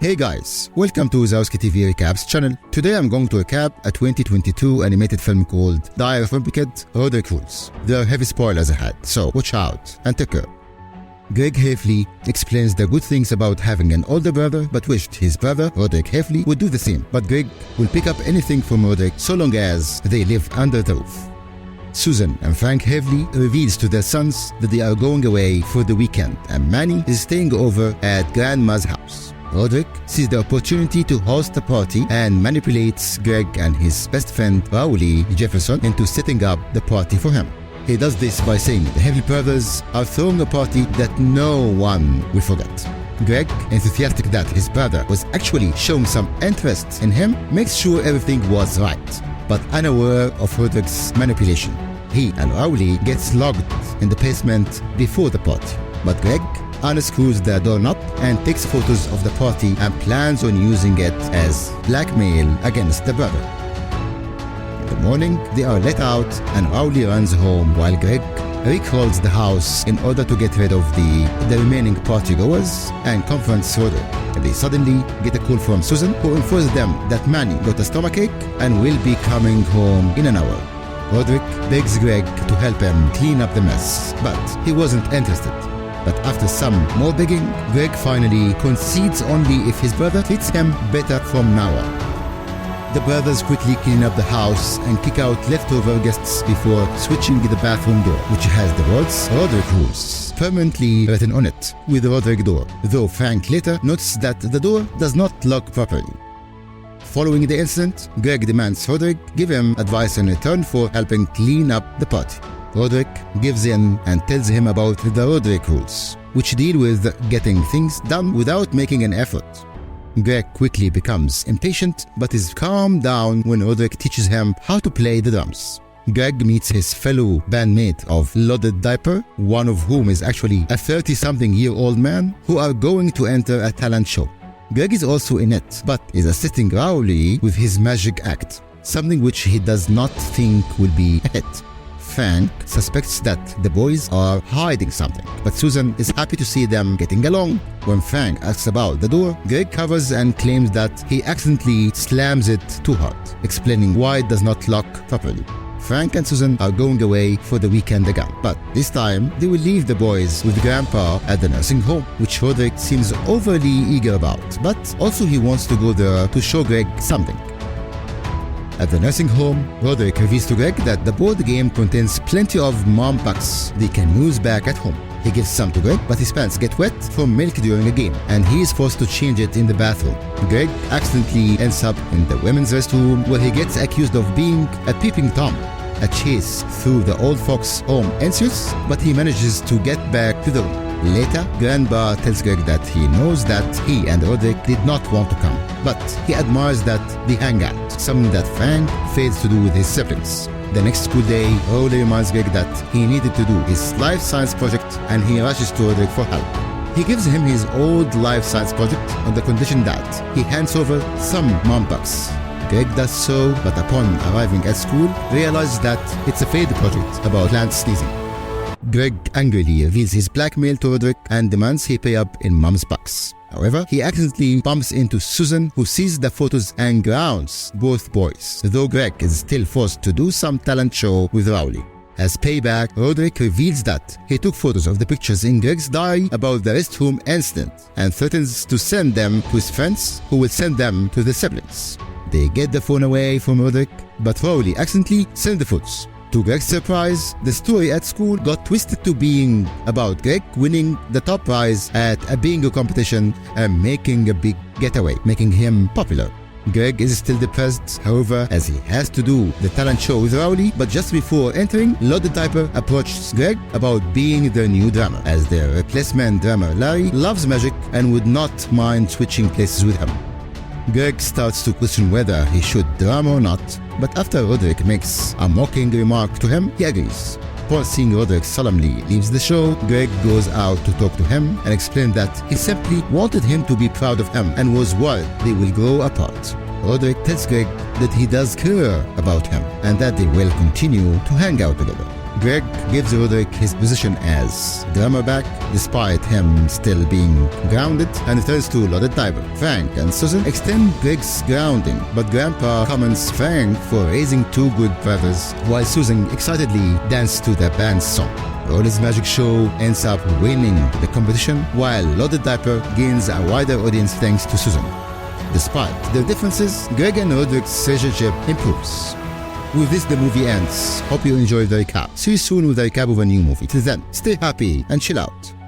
Hey guys, welcome to Wazowski TV Recaps channel. Today I'm going to recap a 2022 animated film called Diary of a Wimpy Kid, Roderick Rules. There are heavy spoilers ahead, so watch out and take care. Greg Heffley explains the good things about having an older brother, but wished his brother, Roderick Heffley, would do the same. But Greg will pick up anything from Roderick so long as they live under the roof. Susan and Frank Heffley reveals to their sons that they are going away for the weekend and Manny is staying over at Grandma's house. Roderick sees the opportunity to host a party and manipulates Greg and his best friend Rowley Jefferson into setting up the party for him. He does this by saying the Heffley brothers are throwing a party that no one will forget. Greg, enthusiastic that his brother was actually showing some interest in him, makes sure everything was right, but unaware of Roderick's manipulation. He and Rowley gets locked in the basement before the party, but Greg unscrews the doorknob and takes photos of the party and plans on using it as blackmail against the brother. In the morning, they are let out and Rowley runs home while Greg recalls the house in order to get rid of the remaining partygoers and confronts Roderick. They suddenly get a call from Susan, who informs them that Manny got a stomachache and will be coming home in an hour. Roderick begs Greg to help him clean up the mess, but he wasn't interested. But after some more begging, Greg finally concedes only if his brother treats him better from now on. The brothers quickly clean up the house and kick out leftover guests before switching the bathroom door, which has the words Roderick Rules permanently written on it, with the Roderick door, though Frank later notes that the door does not lock properly. Following the incident, Greg demands Roderick give him advice in return for helping clean up the party. Roderick gives in and tells him about the Roderick Rules, which deal with getting things done without making an effort. Greg quickly becomes impatient, but is calmed down when Roderick teaches him how to play the drums. Greg meets his fellow bandmate of Loaded Diaper, one of whom is actually a 30-something-year-old man, who are going to enter a talent show. Greg is also in it, but is assisting Rowley with his magic act, something which he does not think will be a hit. Frank suspects that the boys are hiding something, but Susan is happy to see them getting along. When Frank asks about the door, Greg covers and claims that he accidentally slams it too hard, explaining why it does not lock properly. Frank and Susan are going away for the weekend again, but this time they will leave the boys with Grandpa at the nursing home, which Roderick seems overly eager about, but also he wants to go there to show Greg something. At the nursing home, Roderick reveals to Greg that the board game contains plenty of mom packs they can use back at home. He gives some to Greg, but his pants get wet from milk during a game, and he is forced to change it in the bathroom. Greg accidentally ends up in the women's restroom, where he gets accused of being a peeping Tom. A chase through the old folks' home ensues, but he manages to get back to the room. Later, Grandpa tells Greg that he knows that he and Roderick did not want to come, but he admires that they hang out, something that Frank fails to do with his siblings. The next school day, Rowley reminds Greg that he needed to do his life science project and he rushes to Roderick for help. He gives him his old life science project on the condition that he hands over some mom packs. Greg does so, but upon arriving at school, realizes that it's a failed project about plant sneezing. Greg angrily reveals his blackmail to Roderick and demands he pay up in mom's bucks. However, he accidentally bumps into Susan, who sees the photos and grounds both boys, though Greg is still forced to do some talent show with Rowley. As payback, Roderick reveals that he took photos of the pictures in Greg's diary about the restroom incident and threatens to send them to his friends, who will send them to the siblings. They get the phone away from Roderick, but Rowley accidentally sends the photos. To Greg's surprise, the story at school got twisted to being about Greg winning the top prize at a bingo competition and making a big getaway, making him popular. Greg is still depressed, however, as he has to do the talent show with Rowley, but just before entering, Loaded Diaper approaches Greg about being their new drummer, as their replacement drummer Larry loves magic and would not mind switching places with him. Greg starts to question whether he should drum or not, but after Roderick makes a mocking remark to him, he agrees. Upon seeing Roderick solemnly leaves the show, Greg goes out to talk to him and explain that he simply wanted him to be proud of him and was worried they will grow apart. Roderick tells Greg that he does care about him and that they will continue to hang out together. Greg gives Roderick his position as drummer back, despite him still being grounded, and returns to Loaded Diaper. Frank and Susan extend Greg's grounding, but Grandpa commends Frank for raising two good brothers, while Susan excitedly dances to the band's song. Rolly's Magic Show ends up winning the competition, while Loaded Diaper gains a wider audience thanks to Susan. Despite their differences, Greg and Roderick's relationship improves. With this, the movie ends. Hope you enjoyed the recap. See you soon with a recap of a new movie. Till then, stay happy and chill out.